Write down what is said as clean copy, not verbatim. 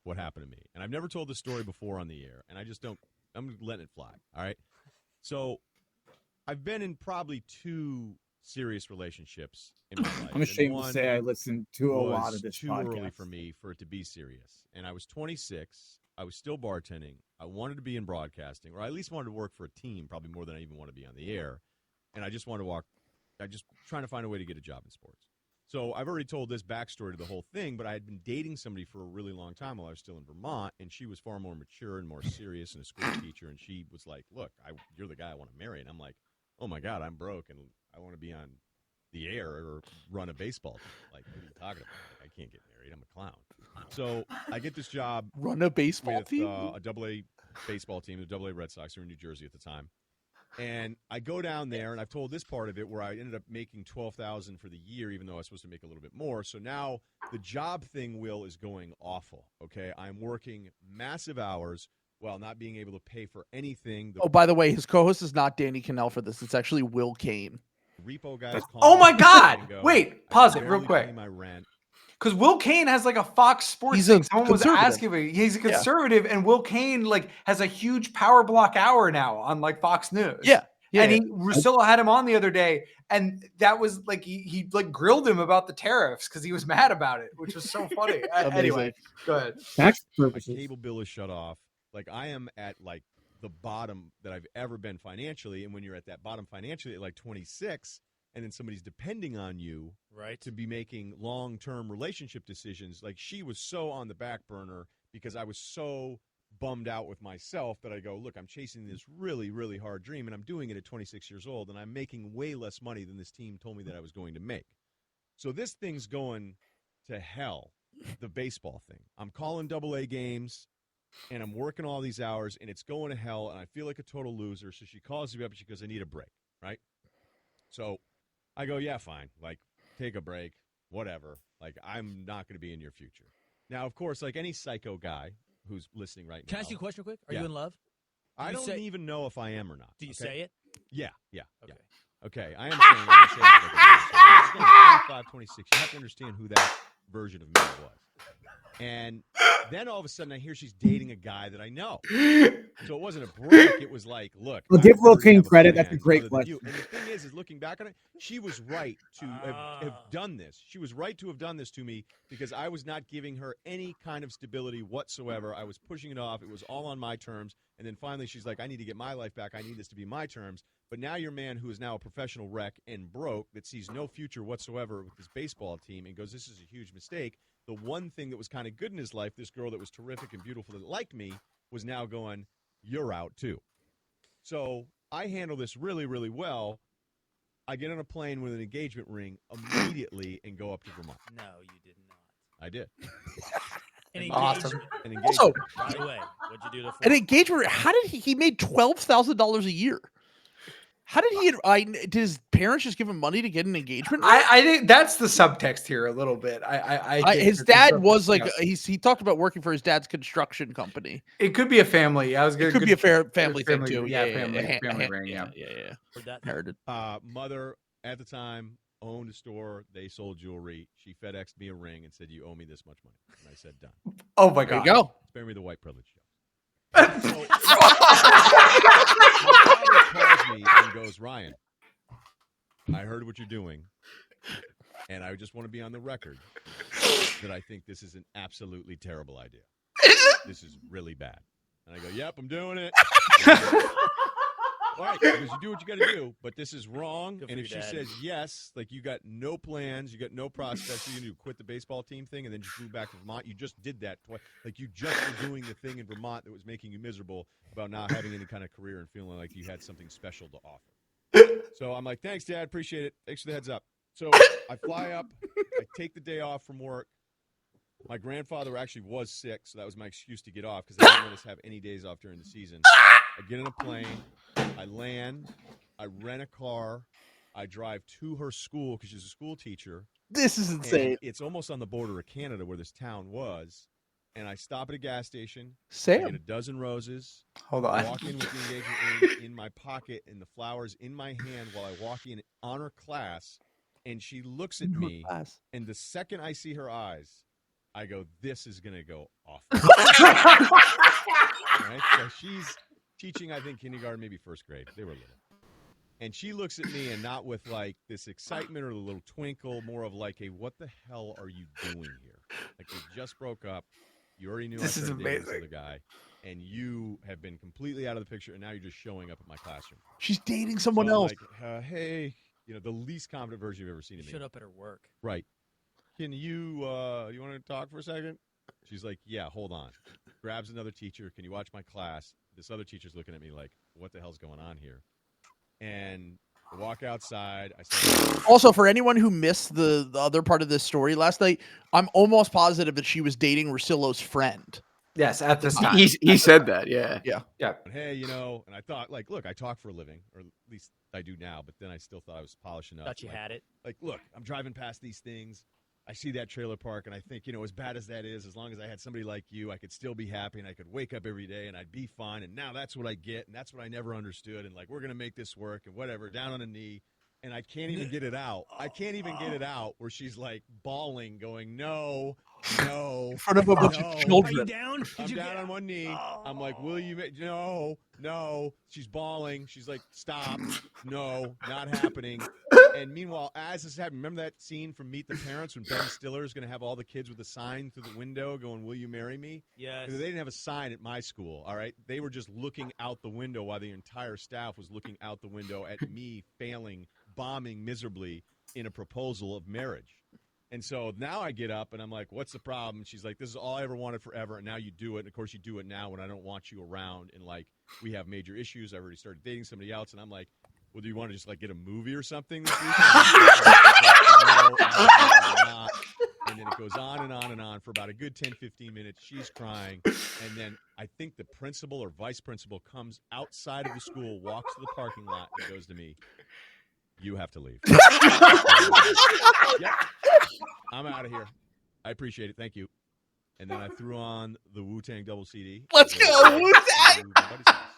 what happened to me. And I've never told this story before on the air, and I just don't – I'm letting it fly, all right? So I've been in probably 2 serious relationships in my life. I'm ashamed to say I listened to a lot of this too podcast. early for me for it to be serious. And I was 26. I was still bartending. I wanted to be in broadcasting, or I at least wanted to work for a team, probably more than I even want to be on the air. And I just wanted to I just trying to find a way to get a job in sports. So I've already told this backstory to the whole thing, but I had been dating somebody for a really long time while I was still in Vermont, and she was far more mature and more serious and a school teacher, and she was like, look, you're the guy I want to marry. And I'm like, oh, my God, I'm broke, and I want to be on the air or run a baseball team. Like, what are you talking about? Like, I can't get married. I'm a clown. So I get this job. Run a baseball team? A double-A baseball team, the double-A Red Sox. They were in New Jersey at the time. And I go down there, and I've told this part of it where I ended up making $12,000 for the year, even though I was supposed to make a little bit more. So now the job thing, Will, is going awful, okay? I'm working massive hours while not being able to pay for anything. Oh, by the way, his co-host is not Danny Cannell for this. It's actually Will Kane. Repo guys. Oh, my God. Wait, pause it real quick. My rent. Because Will Kane has like a Fox Sports thing. Someone was asking me. He's a conservative, and Will Kane like has a huge power block hour now on like Fox News. Yeah. And Russillo had him on the other day, and that was like he like grilled him about the tariffs because he was mad about it, which was so funny. Anyway, go ahead. My cable bill is shut off. Like I am at like the bottom that I've ever been financially, and when you're at that bottom financially at like 26. And then somebody's depending on you to be making long-term relationship decisions. Like she was so on the back burner because I was so bummed out with myself that I go, look, I'm chasing this really, really hard dream, and I'm doing it at 26 years old, and I'm making way less money than this team told me that I was going to make. So this thing's going to hell, the baseball thing. I'm calling double-A games, and I'm working all these hours, and it's going to hell, and I feel like a total loser. So she calls me up, and she goes, I need a break, right? So I go, yeah, fine. Like, take a break, whatever. Like, I'm not going to be in your future. Now, of course, like any psycho guy who's listening right now. Can I ask you a question quick? Are you in love? I don't even know if I am or not. Do you say it? Yeah. Okay. Okay, I understand. I'm 25, 26. You have to understand who that version of me was. And then all of a sudden I hear she's dating a guy that I know. So it wasn't a break. It was like, look. Well, give Will King credit. That's a great question. And the thing is looking back on it, she was right to have done this. She was right to have done this to me because I was not giving her any kind of stability whatsoever. I was pushing it off. It was all on my terms. And then finally she's like, I need to get my life back. I need this to be my terms. But now your man who is now a professional wreck and broke that sees no future whatsoever with this baseball team and goes, this is a huge mistake. The one thing that was kind of good in his life, this girl that was terrific and beautiful that liked me, was now going, you're out too. So I handle this really, really well. I get on a plane with an engagement ring immediately and go up to Vermont. No, you did not. I did. Awesome. An engagement. Also, By the way, what'd you do to an engagement? How did he made $12,000 a year? How did did his parents just give him money to get an engagement ring? I think that's the subtext here a little bit. I think his dad was like he talked about working for his dad's construction company. It could be a family. It could be a family thing too. Yeah, family ring. Yeah. Inherited. Mother at the time owned a store. They sold jewelry. She FedExed me a ring and said, "You owe me this much money." And I said, "Done." Oh my God! There you go. Spare me the white privilege joke. So, my father calls me and goes, Ryan, I heard what you're doing, and I just want to be on the record that I think this is an absolutely terrible idea. This is really bad. And I go, yep, I'm doing it. All right, because you do what you got to do, but this is wrong. And if she says yes, like you got no plans, you got no prospects, you're going to quit the baseball team thing and then just move back to Vermont. You just did that twice. Like you just were doing the thing in Vermont that was making you miserable about not having any kind of career and feeling like you had something special to offer. So I'm like, thanks, Dad. Appreciate it. Thanks for the heads up. So I fly up. I take the day off from work. My grandfather actually was sick, so that was my excuse to get off because they didn't let us have any days off during the season. I get in a plane. I land. I rent a car. I drive to her school because she's a school teacher. This is insane. It's almost on the border of Canada where this town was. And I stop at a gas station. Sam. I get a dozen roses. Hold on. I walk in with the engagement ring in my pocket and the flowers in my hand while I walk in on her class. And she looks at me. And the second I see her eyes, I go, this is going to go off. Right? So she's teaching, I think, kindergarten, maybe first grade. They were little. And she looks at me and not with like this excitement or a little twinkle, more of like, hey, what the hell are you doing here? Like, we just broke up. You already knew This I is started dating this amazing. other guy. And you have been completely out of the picture. And now you're just showing up at my classroom. She's dating someone So I'm else. like, hey, the least confident version you've ever seen of me. Showed up at her work. Right. Can you want to talk for a second? She's like, yeah, hold on. Grabs another teacher. Can you watch my class? This other teacher's looking at me like, what the hell's going on here? And I walk outside. I start Also, for anyone who missed the other part of this story last night, I'm almost positive that she was dating Russillo's friend. Yes, at this time. He said that, yeah. hey, and I thought, like, look, I talk for a living, or at least I do now, but then I still thought I was polished enough. Thought you had it. Like, look, I'm driving past these things. I see that trailer park, and I think, as bad as that is, as long as I had somebody like you, I could still be happy, and I could wake up every day, and I'd be fine, and now that's what I get, and that's what I never understood, and, like, we're going to make this work, and whatever, down on a knee, and I can't even get it out. I can't even get it out where she's, like, bawling, going, no, In front of a bunch of Are you children. down? I'm down on one knee. I'm like, will you make, no. She's bawling. She's like, stop. No, not happening. And meanwhile, as this happened, remember that scene from Meet the Parents when Ben Stiller is going to have all the kids with a sign through the window going, will you marry me? Yes. Because they didn't have a sign at my school, all right? They were just looking out the window while the entire staff was looking out the window at me failing, bombing miserably in a proposal of marriage. And so now I get up and I'm like, what's the problem? And she's like, this is all I ever wanted forever. And now you do it. And of course you do it now when I don't want you around. And like, we have major issues. I've already started dating somebody else. And I'm like, well, do you want to just like get a movie or something this weekend? No, absolutely not. And then it goes on and on and on for about a good 10, 15 minutes. She's crying. And then I think the principal or vice principal comes outside of the school, walks to the parking lot and goes to me, you have to leave. Yep. I'm out of here. I appreciate it. Thank you. And then I threw on the Wu-Tang double CD. Let's go, Wu-Tang! To my buddy's house.